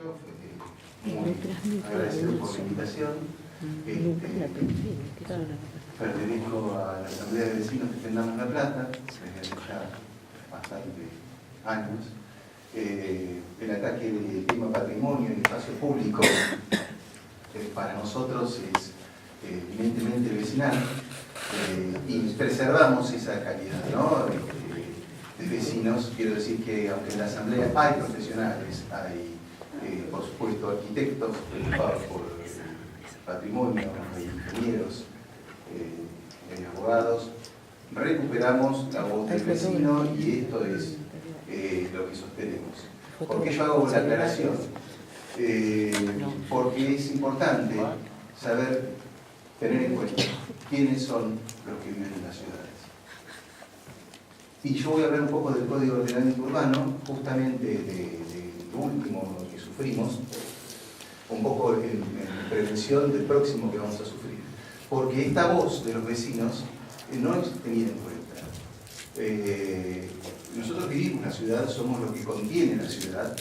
yo, muy agradecido por la invitación. Pertenezco a la Asamblea de Vecinos Defendamos La Plata desde ya bastantes años. El ataque del tema patrimonio en el espacio público para nosotros es evidentemente vecinal, y preservamos esa calidad, ¿no? De vecinos. Quiero decir que aunque en la Asamblea hay profesionales, hay por supuesto arquitectos preocupados por el patrimonio, hay ingenieros, hay abogados, recuperamos la voz del vecino y esto es lo que sostenemos. ¿Por qué yo hago la aclaración? Porque es importante saber, tener en cuenta quiénes son los que viven en las ciudades. Y yo voy a hablar un poco del Código de Ordenamiento Urbano, justamente de lo último que sufrimos, un poco en prevención del próximo que vamos a sufrir. Porque esta voz de los vecinos no es tenida en cuenta. Nosotros vivimos la ciudad, somos lo que contiene la ciudad,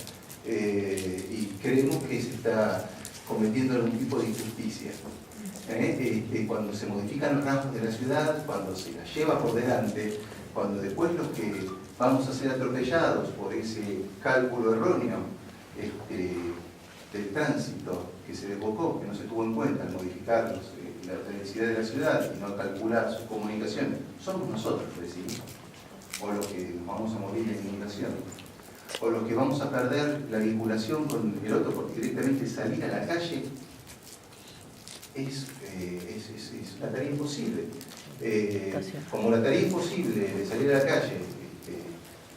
y creemos que se está cometiendo algún tipo de injusticia. Cuando se modifican los rasgos de la ciudad, cuando se la lleva por delante, cuando después los que vamos a ser atropellados por ese cálculo erróneo del tránsito que se desbocó, que no se tuvo en cuenta al modificar la densidad de la ciudad y no calcular sus comunicaciones, somos nosotros los vecinos, o los que nos vamos a morir en inundación, o los que vamos a perder la vinculación con el otro, porque directamente salir a la calle es una tarea imposible. Como la tarea imposible de salir a la calle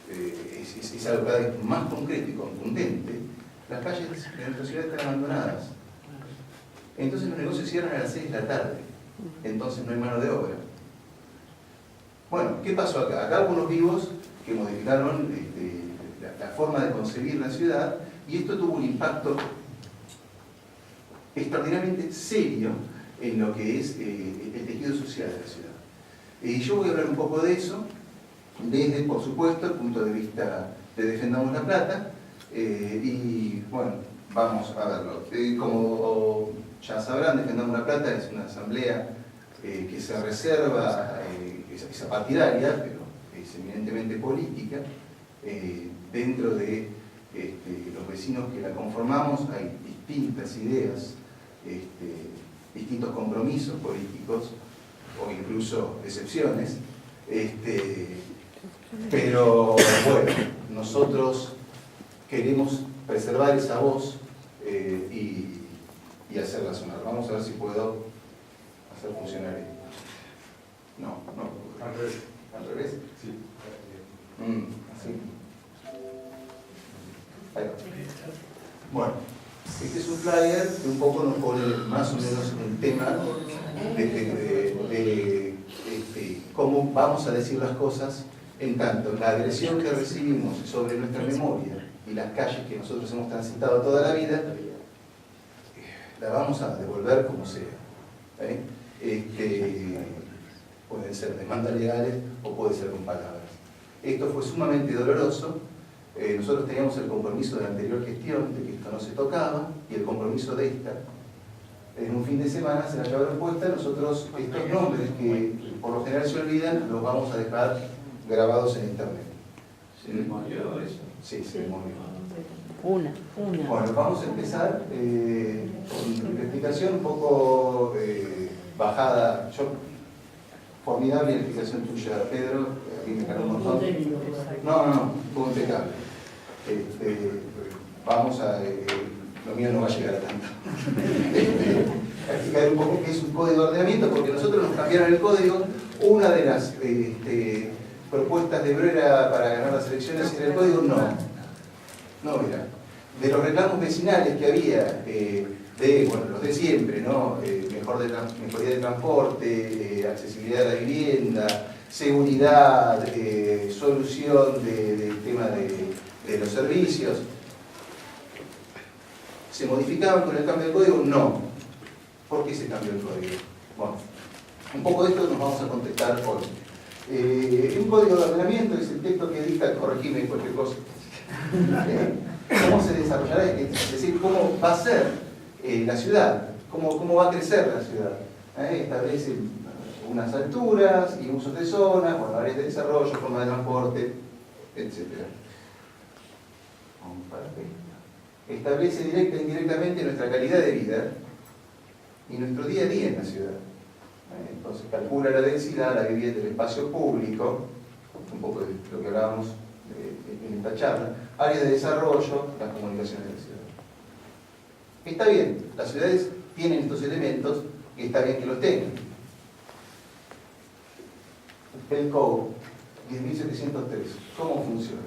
es algo cada vez más concreto y contundente, las calles de nuestra ciudad están abandonadas. Entonces los negocios cierran a las 6 de la tarde, entonces no hay mano de obra. Bueno, ¿qué pasó acá? Acá hubo unos vivos que modificaron la forma de concebir la ciudad, y esto tuvo un impacto extraordinariamente serio en lo que es el tejido social de la ciudad. Y yo voy a hablar un poco de eso, desde, por supuesto, el punto de vista de Defendamos La Plata, y bueno, vamos a verlo. Como ya sabrán, Defendamos La Plata es una asamblea que se reserva, es partidaria, pero es eminentemente política. Dentro de los vecinos que la conformamos hay distintas ideas, distintos compromisos políticos o incluso excepciones, pero bueno, nosotros queremos preservar esa voz y hacerla sonar. Vamos a ver si puedo hacer funcionar esto. No. Al revés. ¿Al revés? Sí. Así. Ahí va. Bueno, este es un flyer que un poco nos pone más o menos el tema de cómo vamos a decir las cosas, en tanto la agresión que recibimos sobre nuestra memoria y las calles que nosotros hemos transitado toda la vida, la vamos a devolver como sea. Pueden ser demandas legales o puede ser con palabras. Esto fue sumamente doloroso. Nosotros teníamos el compromiso de la anterior gestión de que esto no se tocaba, y el compromiso de esta. En un fin de semana se la llevaron puesta. Nosotros estos nombres que por lo general se olvidan los vamos a dejar grabados en internet. ¿Se demolió eso? Sí, se demolió. Una. Bueno, vamos a empezar con la explicación un poco bajada. Formidable la explicación tuya, Pedro. Aquí me cargó un montón. No, fue impecable. Vamos a... lo mío no va a llegar a tanto. A explicar un poco qué es un código de ordenamiento, porque nosotros nos cambiaron el código. Una de las propuestas de Brera para ganar las elecciones era el código no era. De los reclamos vecinales que había, los de siempre, ¿no? Mejoría de transporte, accesibilidad a la vivienda, seguridad, solución del tema de los servicios. ¿Se modificaban con el cambio de código? No. ¿Por qué se cambió el código? Bueno, un poco de esto nos vamos a contestar hoy. Un código de ordenamiento es el texto que dicta, corregime cualquier cosa. cómo se desarrollará, es decir, cómo va a ser la ciudad, cómo va a crecer la ciudad. Establece unas alturas y usos de zonas, bueno, áreas de desarrollo, forma de transporte, etc. Establece directa e indirectamente nuestra calidad de vida y nuestro día a día en la ciudad. Entonces calcula la densidad, la vivienda, el espacio público, un poco de lo que hablábamos en esta charla, áreas de desarrollo, las comunicaciones de la ciudad. Está bien, las ciudades tienen estos elementos y está bien que los tengan. El Code 10.703, ¿cómo funciona?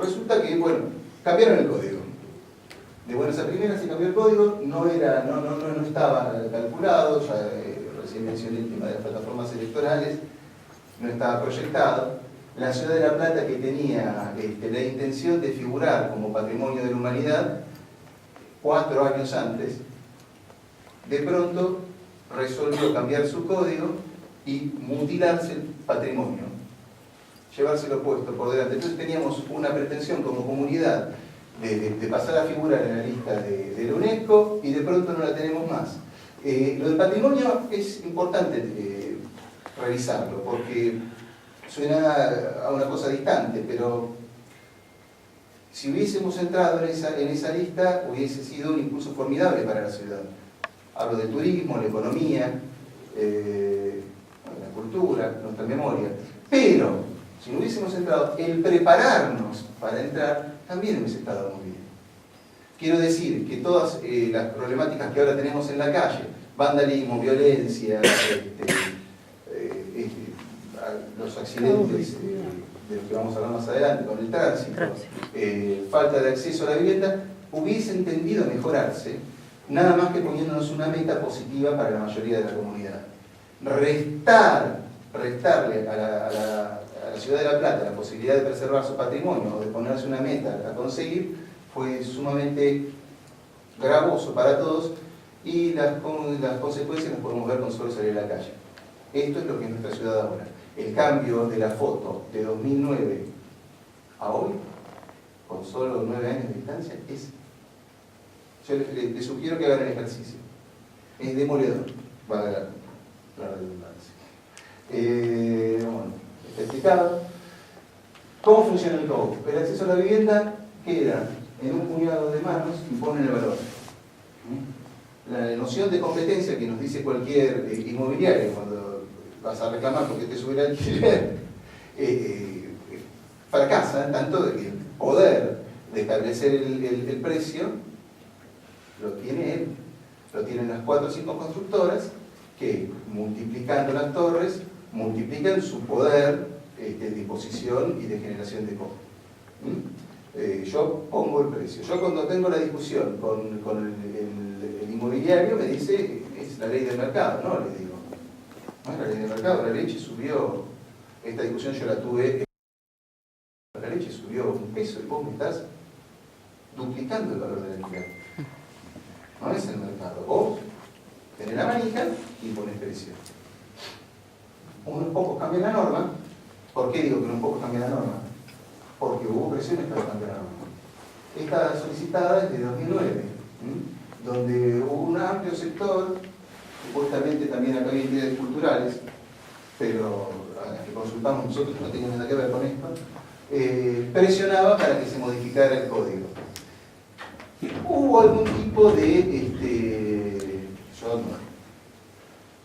Resulta que, bueno, cambiaron el código. De buenas a primeras se cambió el código, no estaba calculado, ya recién mencioné el tema de las plataformas electorales, no estaba proyectado. La ciudad de La Plata, que tenía la intención de figurar como patrimonio de la humanidad 4 años antes, de pronto resolvió cambiar su código y mutilarse el patrimonio, llevárselo puesto por delante. Entonces teníamos una pretensión como comunidad de pasar a figurar en la lista de la UNESCO y de pronto no la tenemos más. Lo del patrimonio es importante revisarlo porque suena a una cosa distante, pero si hubiésemos entrado en esa lista hubiese sido un impulso formidable para la ciudad. Hablo del turismo, la economía, la cultura, nuestra memoria. Pero si no hubiésemos entrado, el prepararnos para entrar también hubiese estado muy bien. Quiero decir que todas las problemáticas que ahora tenemos en la calle, vandalismo, violencia, los accidentes de los que vamos a hablar más adelante, con el tránsito, falta de acceso a la vivienda, hubiesen tendido a mejorarse, nada más que poniéndonos una meta positiva para la mayoría de la comunidad. Restarle a la ciudad de La Plata la posibilidad de preservar su patrimonio o de ponerse una meta a conseguir fue sumamente gravoso para todos y las consecuencias las podemos ver con solo salir a la calle. Esto es lo que es nuestra ciudad ahora. El cambio de la foto de 2009 a hoy, con solo 9 años de distancia, yo les sugiero que hagan el ejercicio. Es demoledor, va a dar la redundancia. Bueno, está explicado. ¿Cómo funciona el Code? El acceso a la vivienda queda en un puñado de manos y ponen el valor. La noción de competencia que nos dice cualquier inmobiliario cuando vas a reclamar porque te sube el alquiler, fracasa tanto de que el poder de establecer el precio lo tiene él, lo tienen las 4 o 5 constructoras que multiplicando las torres multiplican su poder de disposición y de generación de costo. Yo pongo el precio. Yo cuando tengo la discusión con el inmobiliario me dice es la ley del mercado, no le digo. No es la ley del mercado, la leche subió, esta discusión yo la tuve, la leche subió $1 y vos me estás duplicando el valor del alquiler. No es el mercado. Vos tenés la manija y pones precio. Unos pocos cambian la norma. ¿Por qué digo que unos pocos cambian la norma? Porque hubo presiones para cambiar la norma. Esta solicitada es de 2009, donde hubo un amplio sector, supuestamente también acá hay entidades culturales, pero a las que consultamos nosotros no tenían nada que ver con esto, presionaba para que se modificara el código. Hubo algún tipo de, yo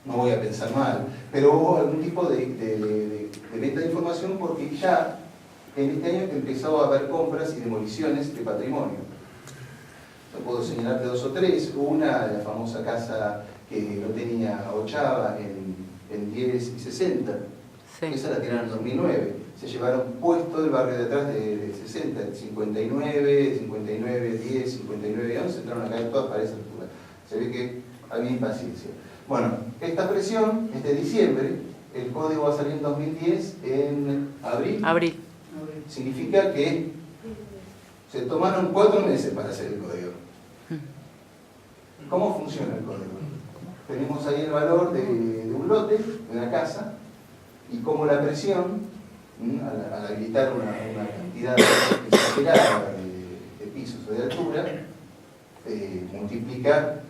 no voy a pensar mal, pero hubo algún tipo de venta de información porque ya en este año empezó a haber compras y demoliciones de patrimonio. No puedo señalarte 2 o 3, una, la famosa casa que lo tenía Ochava en 10 y 60, sí. Esa la tiraron en 2009. Se llevaron puesto el barrio de atrás de 60, 59, 59, 10, 59 y 11, entraron a caer todas para esa altura. Se ve que había impaciencia. Bueno, esta presión es de diciembre, el código va a salir en 2010, en abril. Significa que se tomaron 4 meses para hacer el código. ¿Cómo funciona el código? Tenemos ahí el valor de un lote, de una casa, y como la presión, al habilitar una cantidad exagerada justifica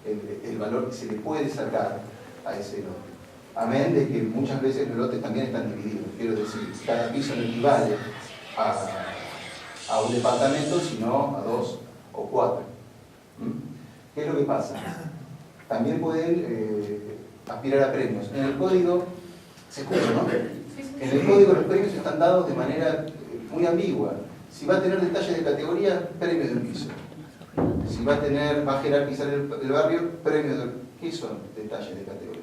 el valor que se le puede sacar a ese lote. Amén de que muchas veces los lotes también están divididos. Quiero decir, cada piso no equivale a un departamento, sino a 2 o 4. ¿Qué es lo que pasa? También pueden aspirar a premios. En el código, se escucha, ¿no? En el código los premios están dados de manera muy ambigua. Si va a tener detalles de categoría, premio de un piso. Si va a jerarquizar el barrio, premio de... ¿Qué son detalles de categoría?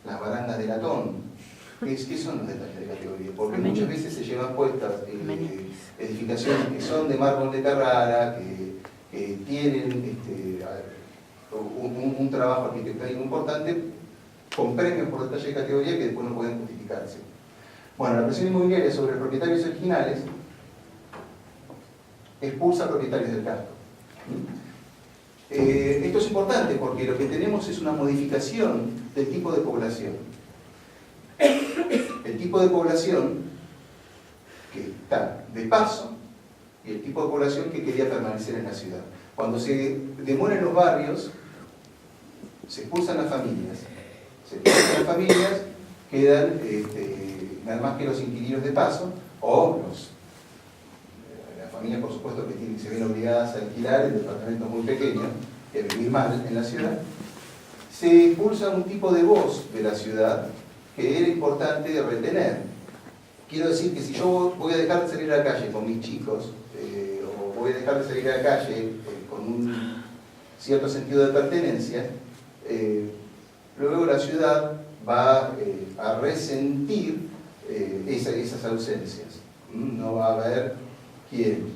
Las barandas de latón. ¿Qué son los detalles de categoría? Porque muchas veces se llevan puestas edificaciones que son de mármol de Carrara, que tienen un trabajo arquitectónico importante, con premios por detalle de categoría que después no pueden justificarse. Bueno, la presión inmobiliaria sobre propietarios originales expulsa a propietarios del casco. Esto es importante porque lo que tenemos es una modificación del tipo de población. El tipo de población que está de paso y el tipo de población que quería permanecer en la ciudad. Cuando se demoran los barrios, se expulsan las familias. Se expulsan las familias, quedan nada más que los inquilinos de paso o las familias, por supuesto, que se ven obligadas a alquilar en departamentos muy pequeños y a vivir mal en la ciudad. Se expulsa un tipo de voz de la ciudad que era importante retener. Quiero decir que si yo voy a dejar de salir a la calle con mis chicos, o voy a dejar de salir a la calle con un cierto sentido de pertenencia, luego la ciudad va a resentir esas ausencias. No va a haber quien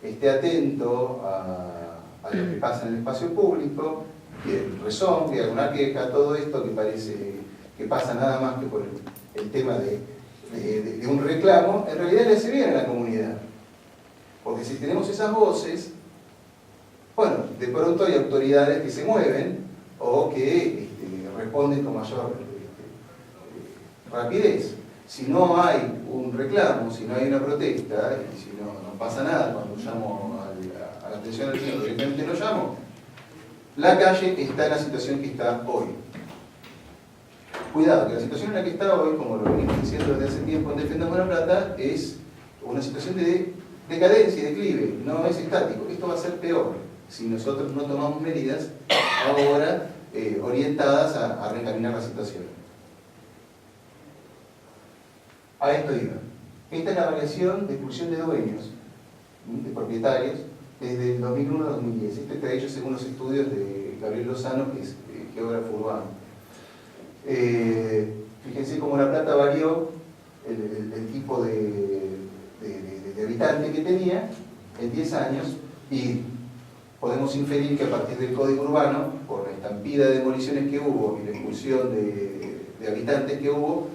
esté atento a lo que pasa en el espacio público, quien rezongue, haga una queja, todo esto que parece que pasa nada más que por el tema de un reclamo, en realidad le hace bien a la comunidad. Porque si tenemos esas voces, bueno, de pronto hay autoridades que se mueven o que responden con mayor rapidez. Si no hay un reclamo, si no hay una protesta, y si no pasa nada cuando llamo a la atención del señor, directamente lo llamo, la calle está en la situación que está hoy. Cuidado, que la situación en la que está hoy, como lo venimos diciendo desde hace tiempo en Defendamos la Plata, es una situación de decadencia y declive, no es estático. Esto va a ser peor si nosotros no tomamos medidas ahora orientadas a reencaminar la situación. A esto iba. Esta es la variación de expulsión de dueños, de propietarios, desde el 2001 a 2010. Esto está hecho según los estudios de Gabriel Lozano, que es geógrafo urbano. Fíjense cómo La Plata varió el tipo de habitante que tenía en 10 años, y podemos inferir que a partir del Código Urbano, por la estampida de demoliciones que hubo y la expulsión de habitantes que hubo,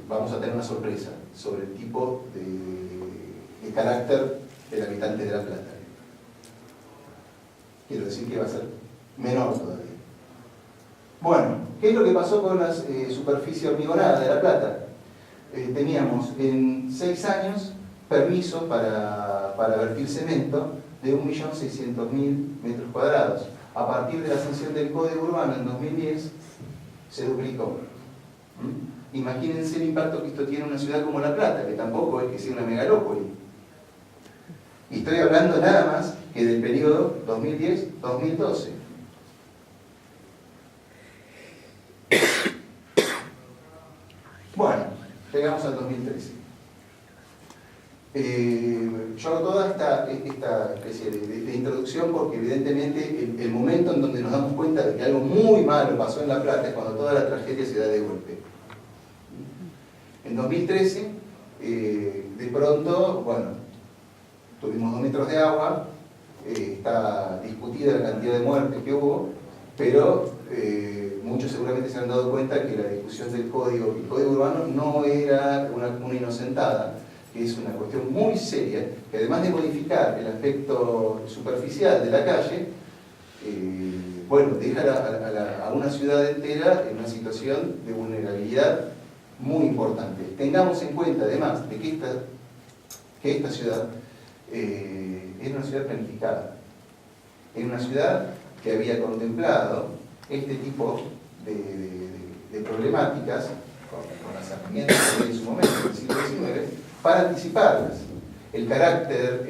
vamos a tener una sorpresa sobre el tipo de carácter del habitante de La Plata. Quiero decir que va a ser menor todavía. Bueno, ¿qué es lo que pasó con la superficie hormigonada de La Plata? Teníamos en 6 años permiso para vertir cemento de 1.600.000 metros cuadrados. A partir de la sanción del Código Urbano en 2010 se duplicó. Imagínense el impacto que esto tiene en una ciudad como La Plata, que tampoco es que sea una megalópoli. Y estoy hablando nada más que del periodo 2010-2012. Bueno, llegamos al 2013. Yo hago toda esta especie de introducción porque evidentemente el momento en donde nos damos cuenta de que algo muy malo pasó en La Plata es cuando toda la tragedia se da de golpe. En 2013, de pronto, bueno, tuvimos 2 metros de agua, está discutida la cantidad de muertes que hubo, pero muchos seguramente se han dado cuenta que la discusión del código urbano no era una inocentada, que es una cuestión muy seria, que además de modificar el aspecto superficial de la calle, bueno, deja a una ciudad entera en una situación de vulnerabilidad muy importante. Tengamos en cuenta además de que esta ciudad era una ciudad planificada. Era una ciudad que había contemplado este tipo de problemáticas con las herramientas que había en su momento, en el siglo XIX, para anticiparlas. El carácter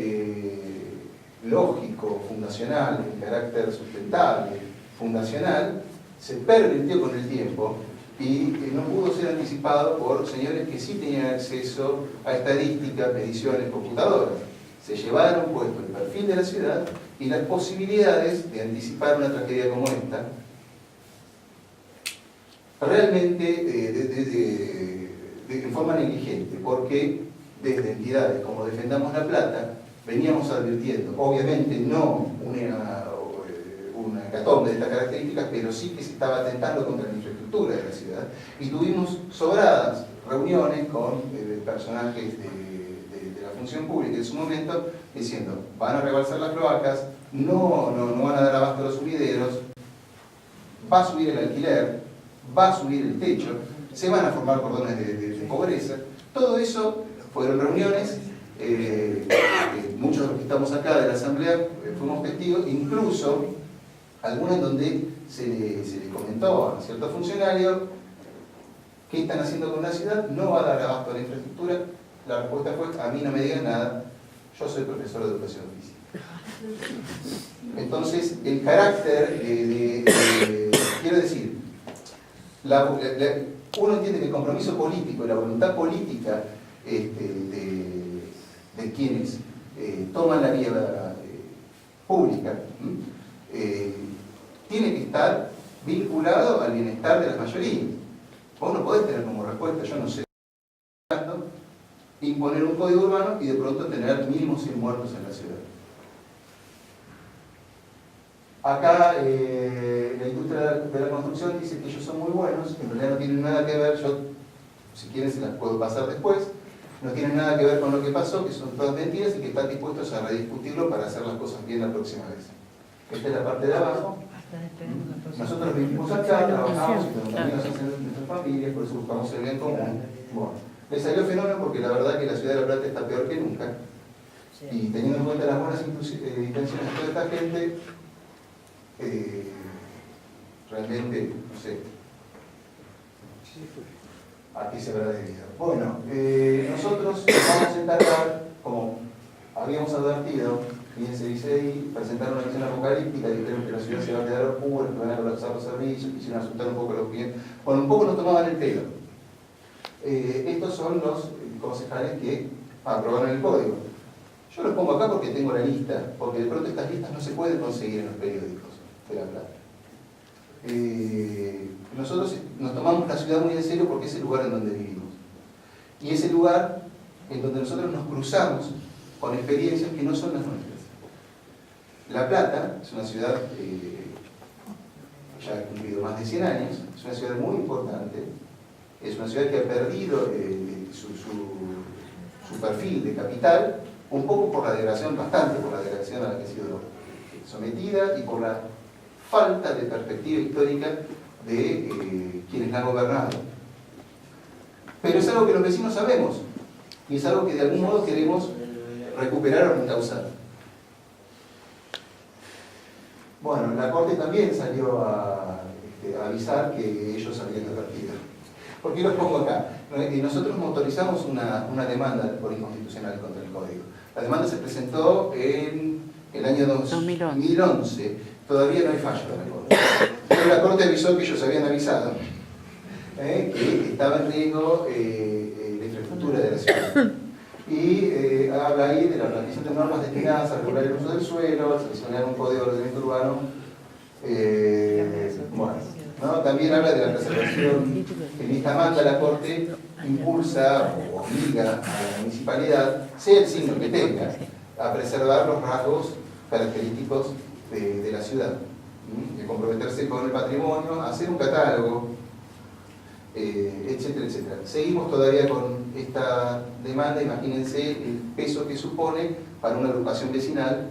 lógico, fundacional, el carácter sustentable, fundacional, se pervirtió con el tiempo y no pudo ser anticipado por señores que sí tenían acceso a estadísticas, mediciones, computadoras. Se llevaron puesto el perfil de la ciudad y las posibilidades de anticipar una tragedia como esta, realmente en forma negligente, porque desde entidades como Defendamos La Plata veníamos advirtiendo, obviamente no una hecatombe de estas características, pero sí que se estaba atentando contra la infraestructura de la ciudad, y tuvimos sobradas reuniones con personajes de la función pública en su momento, diciendo, van a rebalsar las cloacas, no van a dar abasto a los sumideros, va a subir el alquiler, va a subir el techo, se van a formar cordones de pobreza. Todo eso fueron reuniones, muchos de los que estamos acá de la Asamblea fuimos testigos, incluso algunas donde se le comentó a ciertos funcionarios qué están haciendo con la ciudad, no va a dar abasto a la infraestructura. La respuesta fue, a mí no me digan nada, yo soy profesor de educación física. Entonces, el carácter quiero decir, uno entiende que el compromiso político y la voluntad política de quienes toman la vía pública tiene que estar vinculado al bienestar de las mayorías. Vos no podés tener como respuesta, yo no sé, imponer un código urbano y de pronto tener mínimo 100 muertos en la ciudad. Acá la industria de la construcción dice que ellos son muy buenos, en realidad no tienen nada que ver, yo si quieren se las puedo pasar después, no tienen nada que ver con lo que pasó, que son todas mentiras y que están dispuestos a rediscutirlo para hacer las cosas bien la próxima vez. Esta es la parte de abajo. Nosotros vivimos acá, trabajamos y también nos hacen nuestras familias, por eso buscamos el bien común. Bueno, les salió fenómeno porque la verdad que la ciudad de La Plata está peor que nunca. Y teniendo en cuenta las buenas intenciones de toda esta gente, realmente, no sé, ¿a qué se habrá debido? Bueno, nosotros vamos a encargar, como habíamos advertido, fíjense, dice ahí, presentar una visión apocalíptica, dijeron que la ciudad se va a quedar oscura, que van a colapsar los servicios, quisieron asustar un poco a los clientes. Bueno, un poco nos tomaban el pelo. Estos son los concejales que aprobaron el código. Yo los pongo acá porque tengo la lista, porque de pronto estas listas no se pueden conseguir en los periódicos de La Plata. Nosotros nos tomamos la ciudad muy en serio porque es el lugar en donde vivimos. Y es el lugar en donde nosotros nos cruzamos con experiencias que no son las nuestras. La Plata es una ciudad que ya ha cumplido más de 100 años, es una ciudad muy importante, es una ciudad que ha perdido su perfil de capital, un poco por la degradación, bastante por la degradación a la que ha sido sometida y por la falta de perspectiva histórica de quienes la han gobernado. Pero es algo que los vecinos sabemos y es algo que de algún modo queremos recuperar o reencauzar. Bueno, la Corte también salió a avisar que ellos habían advertido. ¿Por qué los pongo acá? Nosotros motorizamos una demanda por inconstitucional contra el Código. La demanda se presentó en el año 2011. Todavía no hay fallo de la Corte. Pero la Corte avisó que ellos habían avisado que estaba en riesgo la infraestructura de la ciudad. Y habla ahí de la planteación de normas destinadas a regular el uso del suelo, a sancionar un código de ordenamiento urbano. Bueno, ¿no? También habla de la preservación. En esta manda la Corte impulsa o obliga a la municipalidad, sea el signo que tenga, a preservar los rasgos característicos de la ciudad, de comprometerse con el patrimonio, hacer un catálogo, etcétera, etcétera. Seguimos todavía con esta demanda. Imagínense el peso que supone para una agrupación vecinal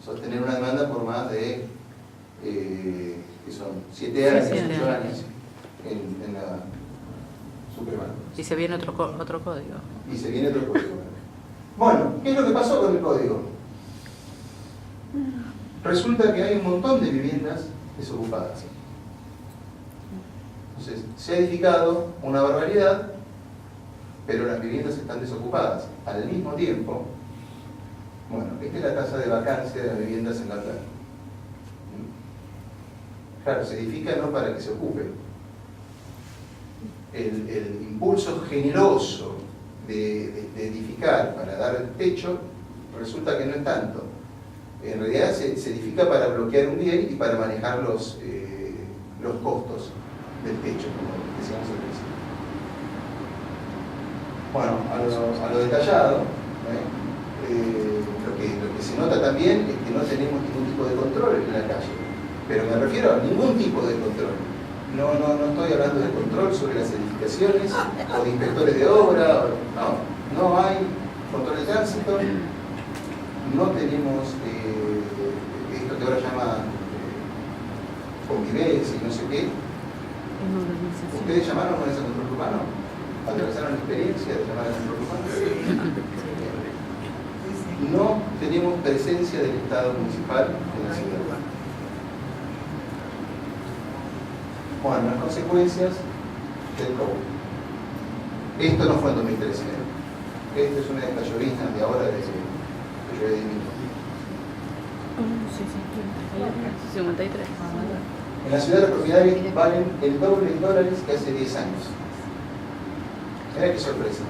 sostener una demanda por más de que son 7 años, 8 años en la Suprema. Y se viene otro código. Y se viene otro código. Bueno, ¿qué es lo que pasó con el código? Resulta que hay un montón de viviendas desocupadas. Entonces, se ha edificado una barbaridad, pero las viviendas están desocupadas. Al mismo tiempo, bueno, esta es la tasa de vacancia de las viviendas en La Plata. Claro, se edifica no para que se ocupe. El impulso generoso de edificar para dar el techo resulta que no es tanto. En realidad se edifica para bloquear un bien y para manejar los costos del techo, como decíamos al principio. Bueno, a lo detallado, lo que se nota también es que no tenemos ningún tipo de control en la calle. Pero me refiero a ningún tipo de control. No estoy hablando de control sobre las edificaciones o de inspectores de obra. No hay control de tránsito. No tenemos esto que ahora llama convivencia y no sé qué. ¿Ustedes llamaron a ese control urbano? ¿Atravesaron la experiencia de llamar a control urbano? No tenemos presencia del Estado municipal en la ciudad. Bueno, las consecuencias del COVID. Esto no fue en 2013. Esto es una de estas llovinas de ahora de llueve de mí. Sí, 53. En la ciudad los propietarios valen el doble en dólares que hace 10 años. Mirá qué sorpresa.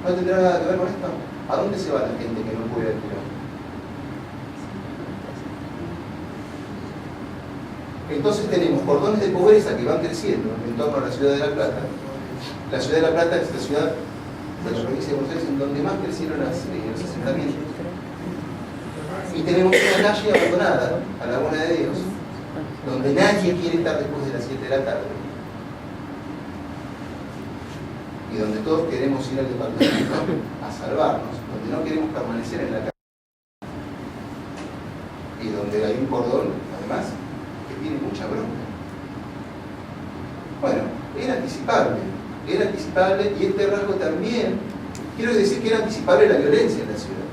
¿No tendrá nada que ver con esto? ¿A dónde se va la gente que no puede alquilar? Entonces tenemos cordones de pobreza que van creciendo en torno a la ciudad de La Plata. La ciudad de La Plata es la ciudad de la provincia de Buenos Aires en donde más crecieron los asentamientos. Y tenemos una calle abandonada, a la Buena de Dios, donde nadie quiere estar después de las 7 de la tarde. Y donde todos queremos ir al departamento a salvarnos, donde no queremos permanecer en la calle. Y donde hay un cordón, además, que tiene mucha bronca. Bueno, era anticipable y este rasgo también, quiero decir que era anticipable la violencia en la ciudad.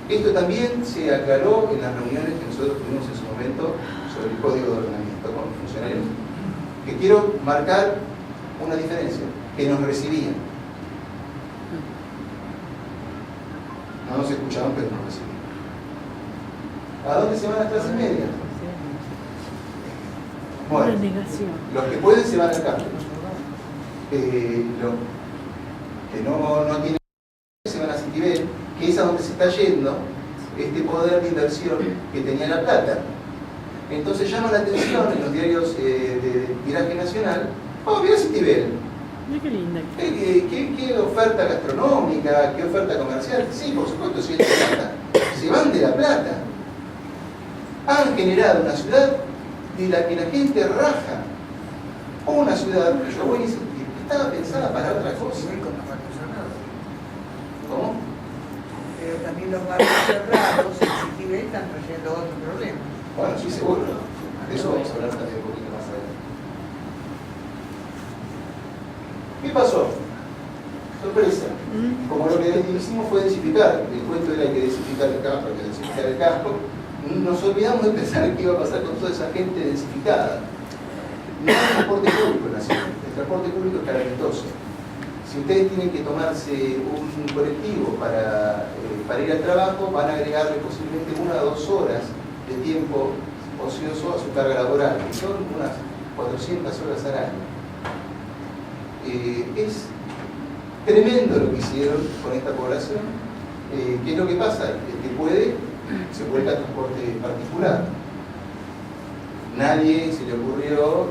Esto también se aclaró en las reuniones que nosotros tuvimos en su momento sobre el código de ordenamiento con funcionarios, que quiero marcar una diferencia, que nos recibían. No nos escuchaban, pero nos recibían. ¿A dónde se van las clases medias? Bueno, los que pueden se van al campo. Los que no tienen se van a Citibel, que es a donde se está yendo este poder de inversión que tenía La Plata. Entonces llama la atención en los diarios de tiraje nacional: oh, mira Citibel. Qué linda. ¿Qué oferta gastronómica? ¿Qué oferta comercial? Sí, por supuesto, si es de Plata. Se van de La Plata. Han generado una ciudad de la que la gente raja. Una ciudad que yo voy a decir que estaba pensada para otra cosa. ¿Cómo? Pero también los barrios cerrados en Citibel están trayendo otro problema. Bueno, sí, seguro. De eso vamos a hablar también un poquito más adelante. ¿Qué pasó? Sorpresa. Como lo que hicimos fue densificar. El cuento era que densificar el campo, que densificar el campo. Nos olvidamos de pensar qué iba a pasar con toda esa gente densificada. No hay transporte público en la ciudad. El transporte público es calamitoso. Si ustedes tienen que tomarse un colectivo para ir al trabajo, van a agregarle posiblemente 1 a 2 horas de tiempo ocioso a su carga laboral, que son unas 400 horas al año. Es tremendo lo que hicieron con esta población. ¿Qué es lo que pasa? El que puede se vuelve a transporte particular. Nadie se le ocurrió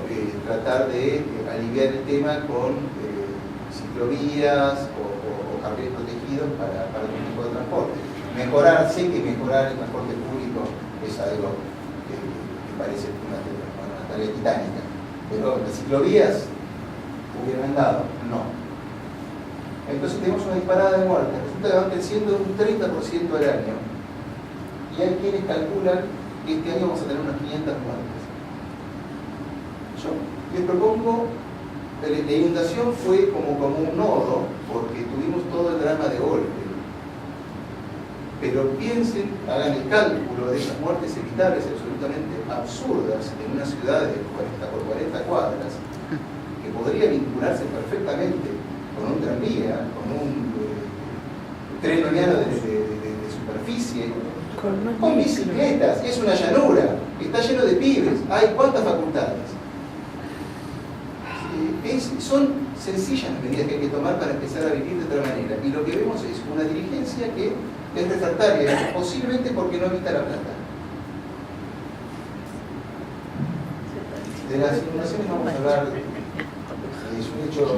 tratar de aliviar el tema con ciclovías o carriles protegidos para otro tipo de transporte. Sé que mejorar el transporte público es algo que parece una tarea titánica, pero las ciclovías hubieran dado, no. Entonces tenemos una disparada de muertes. Resulta que van creciendo un 30% al año. Y hay quienes calculan que este año vamos a tener unas 500 muertes. Yo les propongo la inundación fue como un nodo, porque tuvimos todo el drama de golpe. Pero piensen, hagan el cálculo de esas muertes evitables absolutamente absurdas en una ciudad de 40 por 40 cuadras, que podría vincularse perfectamente con un tranvía, con un tren liviano de superficie, con bicicletas. Es una llanura, está lleno de pibes. Hay cuántas facultades. Son sencillas las medidas que hay que tomar para empezar a vivir de otra manera. Y lo que vemos es una dirigencia que es refractaria, posiblemente porque no evita la plata. De las inundaciones vamos a hablar, es un hecho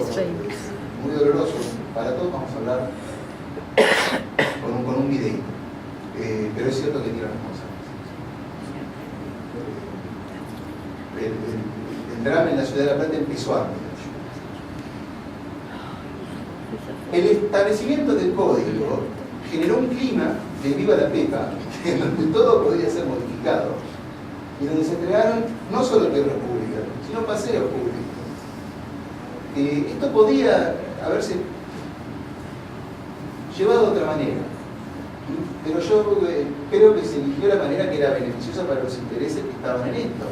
muy doloroso para todos, vamos a hablar con un video. Pero es cierto que tiene responsables. El drama en la ciudad de La Plata empezó antes. El establecimiento del código generó un clima de viva la pepa, en donde todo podía ser modificado, y donde se entregaron no solo tierras públicas, sino paseos públicos. Esto podía haberse llevado de otra manera, pero yo creo que se eligió la manera que era beneficiosa para los intereses que estaban en esto.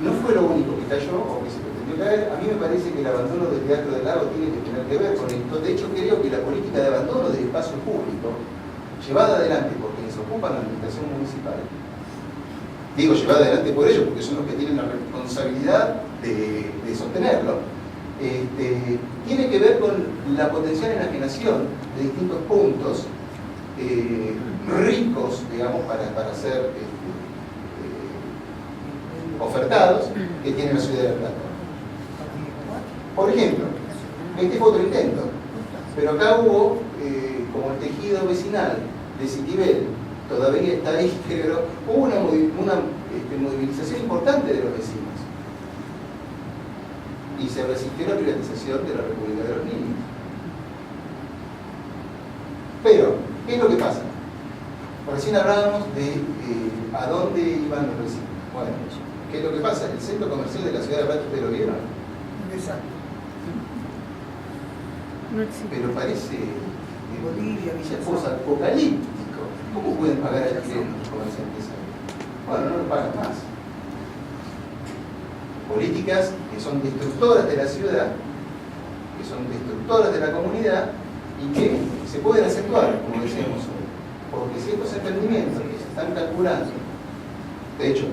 No fue lo único que cayó o que se pretendió caer. A mí me parece que el abandono del Teatro del Lago tiene que tener que ver con esto. De hecho, creo que la política de abandono del espacio público, llevada adelante por quienes ocupan la administración municipal, digo llevada adelante por ellos porque son los que tienen la responsabilidad de sostenerlo, tiene que ver con la potencial enajenación de distintos puntos ricos, digamos, para ser ofertados, que tiene la ciudad de La Plata. Por ejemplo, este fue otro intento, pero acá hubo, como el tejido vecinal de Citibel todavía está ahí, pero hubo una movilización importante de los vecinos. Y se resistió la privatización de la República de los Niños. Pero, ¿qué es lo que pasa? Recién hablábamos de a dónde iban los vecinos. Bueno, ¿qué es lo que pasa? El centro comercial de la ciudad de La Plata, ¿ustedes lo vieron? Exacto. No existe. Pero parece Bolivia, una cosa apocalíptico. ¿Cómo pueden pagar alquiler los comerciantes ahí? Bueno, no lo pagan más. Políticas que son destructoras de la ciudad, que son destructoras de la comunidad y que se pueden acentuar, como decíamos hoy. Porque si estos emprendimientos que se están calculando, de hecho,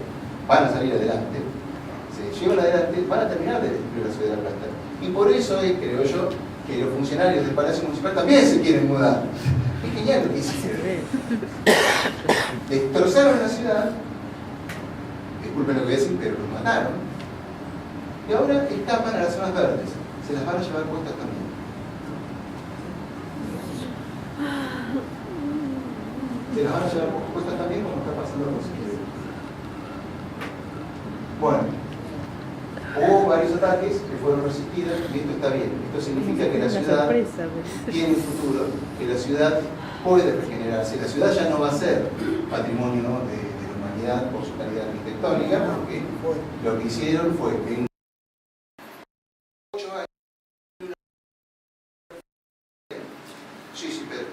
van a salir adelante, se llevan adelante, van a terminar de destruir la ciudad de La Plata. Y por eso es, creo yo, que los funcionarios del Palacio Municipal también se quieren mudar. Es genial lo que hicieron. Destrozaron la ciudad, disculpen lo que voy a decir, pero los mataron. Y ahora escapan a las zonas verdes. Se las van a llevar puestas también. Se las van a llevar puestas también como está pasando con Citibel. Bueno, hubo varios ataques que fueron resistidos y esto está bien. Esto significa que la ciudad tiene un futuro, que la ciudad puede regenerarse. La ciudad ya no va a ser patrimonio de la humanidad por su calidad arquitectónica, porque lo que hicieron fue en 8 años. Sí, Pedro.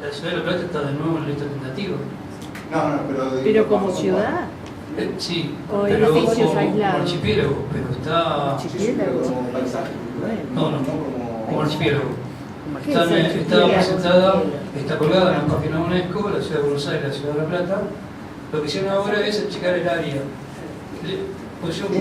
La ciudad de La Plata está de nuevo en la lista tentativa. No, Pero como ciudad. Sí, O pero edificios como aislados. archipiélago, pero está... Sí, pero como paisaje cultural. No, como archipiélago. ¿Qué Está, es archipiélago? está presentada, está colgada en la página UNESCO, la ciudad de Buenos Aires, la ciudad de La Plata. Lo que hicieron ahora es achicar el área. Pusieron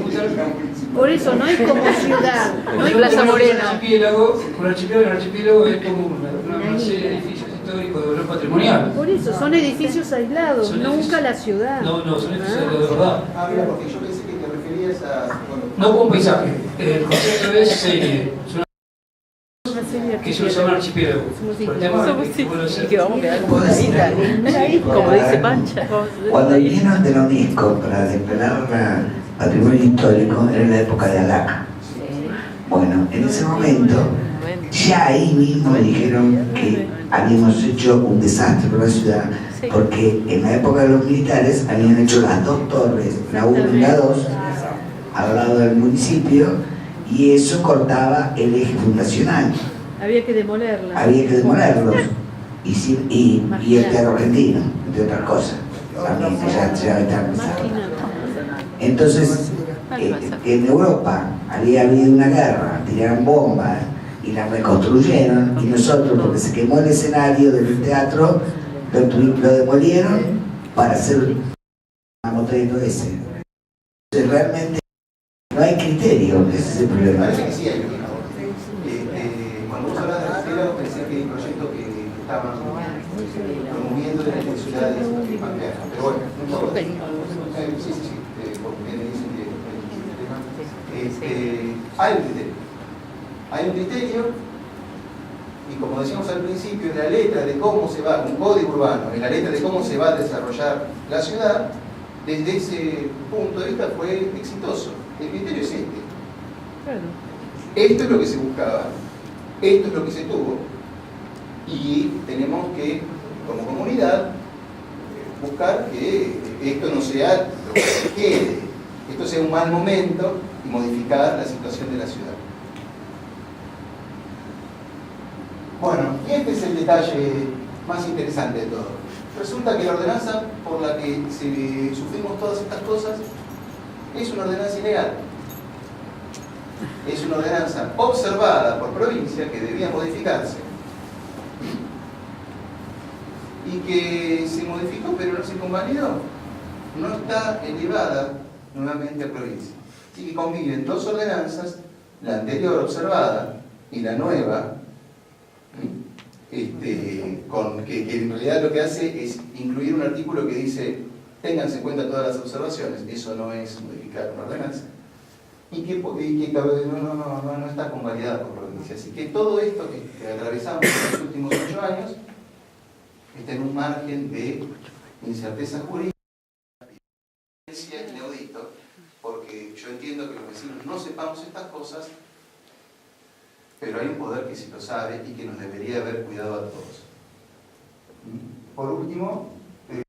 Por eso no es como ciudad, no hay un Plaza Morena. archipiélago, el archipiélago es como una serie de edificios históricos de valor patrimonial. Por eso son edificios aislados, Son nunca edificios- la ciudad. No, son edificios de verdad. Ah, mira, porque yo pensé que te referías a... No como un paisaje. El concepto es serie. Es Una serie que se llama archipiélago. Somos Por el tema Somos de que vuelve a ser- que vamos a quedar como ¿Puedo decir isla, algo? una isla, como dice Pancha. Cuando vinieron de la UNESCO para declarar patrimonio histórico era en la época de Alac. Bueno, en ese momento ya ahí mismo me dijeron que habíamos hecho un desastre por la ciudad Sí. porque en la época de los militares habían hecho las dos torres, la 1 y la 2, al lado del municipio, y eso cortaba el eje fundacional. Había que demolerla. Había que demolerlos. Y el teatro argentino, entre otras cosas. También, que ya está empezando. Entonces, en Europa había habido una guerra, tiraron bombas y la reconstruyeron, y nosotros, porque se quemó el escenario del teatro, lo demolieron para hacer un mamotreto ese. Entonces, realmente no hay criterio, ese es el problema. Parece que sí hay una. Cuando vos hablas de arquitectura, pensé que hay un proyecto que estaban promoviendo de las ciudades pampeanas. Pero bueno, no importa. Sí, porque me dicen que hay un criterio. Hay un criterio, y como decíamos al principio, en la letra de cómo se va, un código urbano, en la letra de cómo se va a desarrollar la ciudad, desde ese punto de vista fue exitoso. El criterio es este. Esto es lo que se buscaba, esto es lo que se tuvo, y tenemos que, como comunidad, buscar que esto no sea lo que se quede, esto sea un mal momento y modificar la situación de la ciudad. Bueno, y este es el detalle más interesante de todo. Resulta que la ordenanza por la que sufrimos todas estas cosas es una ordenanza ilegal. Es una ordenanza observada por provincia que debía modificarse y que se modificó pero no se convalidó. No está elevada nuevamente a provincia. Así que conviven dos ordenanzas, la anterior observada y la nueva, que en realidad lo que hace es incluir un artículo que dice ténganse en cuenta todas las observaciones. Eso no es modificar una ordenanza. Y que no está convalidada por provincia. Así que todo esto que atravesamos en los últimos 8 años está en un margen de incerteza jurídica, inaudito, porque yo entiendo que los vecinos no sepamos estas cosas, pero hay un poder que sí lo sabe y que nos debería haber cuidado a todos. Por último, en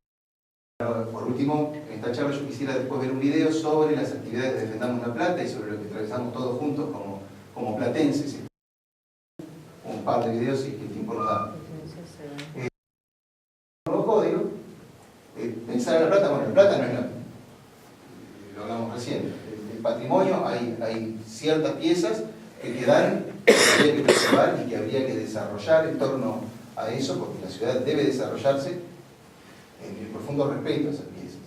esta charla yo quisiera después ver un video sobre las actividades de Defendamos La Plata y sobre lo que atravesamos todos juntos como platenses. Un par de videos y que el tiempo nos da. Nuevo código, pensar en La Plata, bueno, La Plata no es lo hablamos recién. El patrimonio, hay ciertas piezas que quedan, que habría que preservar y que habría que desarrollar en torno a eso, porque la ciudad debe desarrollarse en el profundo respeto a esas piezas,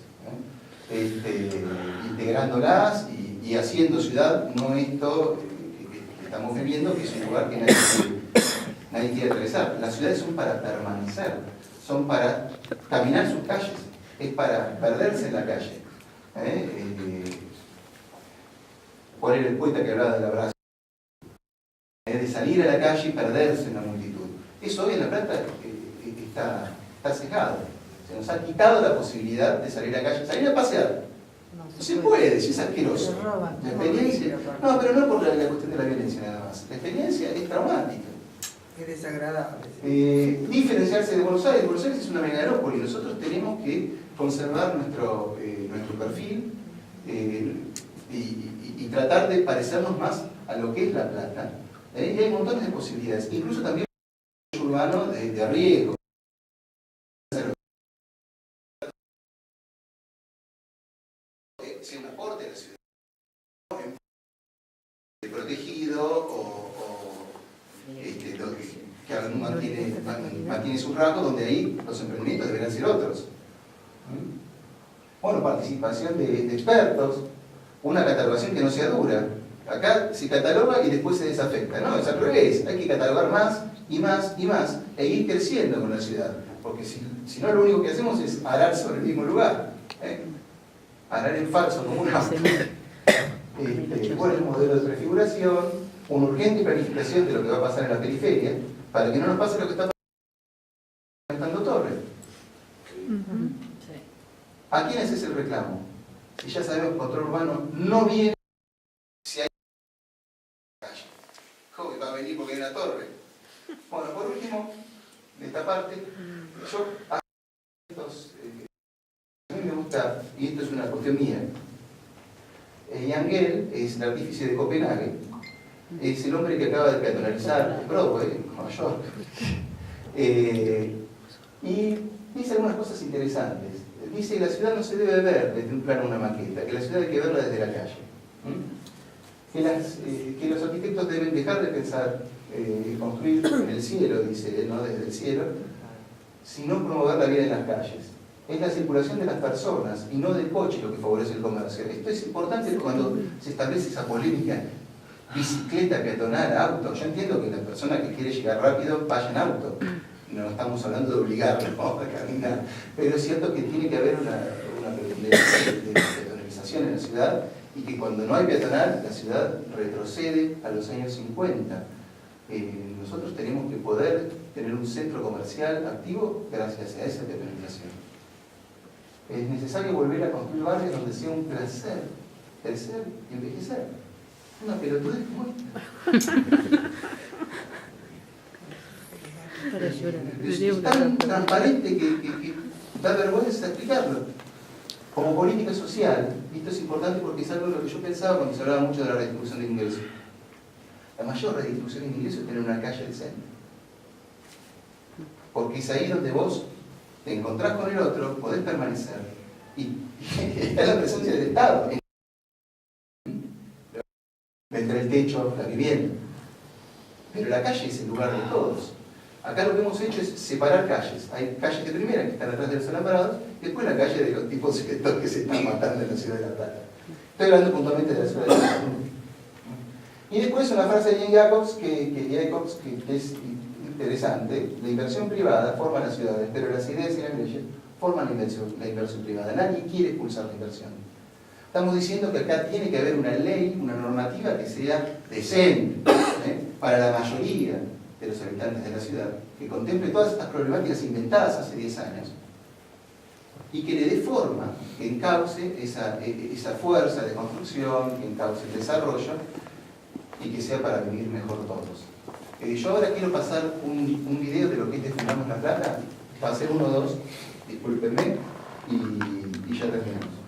integrándolas y haciendo ciudad, no esto que estamos viviendo, que es un lugar que nadie quiere atravesar. Las ciudades son para permanecer, son para caminar sus calles, es para perderse en la calle. ¿Cuál era el poeta que hablaba del abrazo? De salir a la calle y perderse en la multitud. Eso hoy en La Plata está cejado. Se nos ha quitado la posibilidad de salir a la calle, salir a pasear. No se puede, si es asqueroso. La experiencia, no, pero no por la cuestión de la violencia nada más. La experiencia es traumática. Es desagradable. Diferenciarse de Buenos Aires. Buenos Aires es una megalópoli. Nosotros tenemos que conservar nuestro perfil y tratar de parecernos más a lo que es La Plata. Y hay montones de posibilidades, incluso también urbano de riesgo. Sea un aporte a la ciudad, protegido que aún mantiene sus rasgos, donde ahí los emprendimientos deberán ser otros. Bueno, participación de expertos, una catalogación que no sea dura. Acá se cataloga y después se desafecta. No, es al revés. Hay que catalogar más y más y más e ir creciendo con la ciudad. Porque si no, lo único que hacemos es arar sobre el mismo lugar. Arar en falso como un auto. Buen modelo de prefiguración, una urgente planificación de lo que va a pasar en la periferia, para que no nos pase lo que está pasando en Torres. ¿A quién es ese reclamo? Si ya sabemos que el control urbano no viene si hay calle. ¿Cómo que va a venir porque hay una torre? Bueno, por último, de esta parte, yo una cuestión mía. Yangel es el artífice de Copenhague, es el hombre que acaba de peatonalizar Broadway, Nueva York, y dice algunas cosas interesantes. Dice que la ciudad no se debe ver desde un plano, una maqueta, que la ciudad hay que verla desde la calle. Que los arquitectos deben dejar de pensar construir en el cielo, dice él, no desde el cielo, sino promover la vida en las calles. Es la circulación de las personas y no del coche lo que favorece el comercio. Esto es importante cuando se establece esa polémica bicicleta, peatonal, auto. Yo entiendo que la persona que quiere llegar rápido vaya en auto. No estamos hablando de obligarlo, ¿no?, a caminar. Pero es cierto que tiene que haber una de peatonalización en la ciudad y que cuando no hay peatonal, la ciudad retrocede a los años 50. Nosotros tenemos que poder tener un centro comercial activo gracias a esa peatonalización. Es necesario volver a construir barrios donde sea un placer crecer y envejecer. Una pelotudez muy... Es tan transparente que da vergüenza explicarlo. Como política social, esto es importante porque es algo de lo que yo pensaba cuando se hablaba mucho de la redistribución de ingresos. La mayor redistribución de ingresos es tener una calle decente. Porque es ahí donde vos te encontrás con el otro, podés permanecer. Y está la presencia del Estado. Entre el techo, la vivienda. Pero la calle es el lugar de todos. Acá lo que hemos hecho es separar calles. Hay calles de primera que están atrás de los alambrados, y después la calle de los tipos secretos que se están matando en la ciudad de La Plata. Estoy hablando puntualmente de la ciudad de La Plata. Y después una frase de Jane Jacobs que es interesante. La inversión privada forma las ciudades, pero las ideas y las leyes forman la inversión privada. Nadie quiere expulsar la inversión. Estamos diciendo que acá tiene que haber una ley, una normativa que sea decente para la mayoría de los habitantes de la ciudad, que contemple todas estas problemáticas inventadas hace 10 años y que le dé forma, que encauce esa fuerza de construcción, que encauce el desarrollo y que sea para vivir mejor todos. Yo ahora quiero pasar un video de lo que es Defendamos La Plata, va a ser 1 o 2, discúlpenme, y ya terminamos.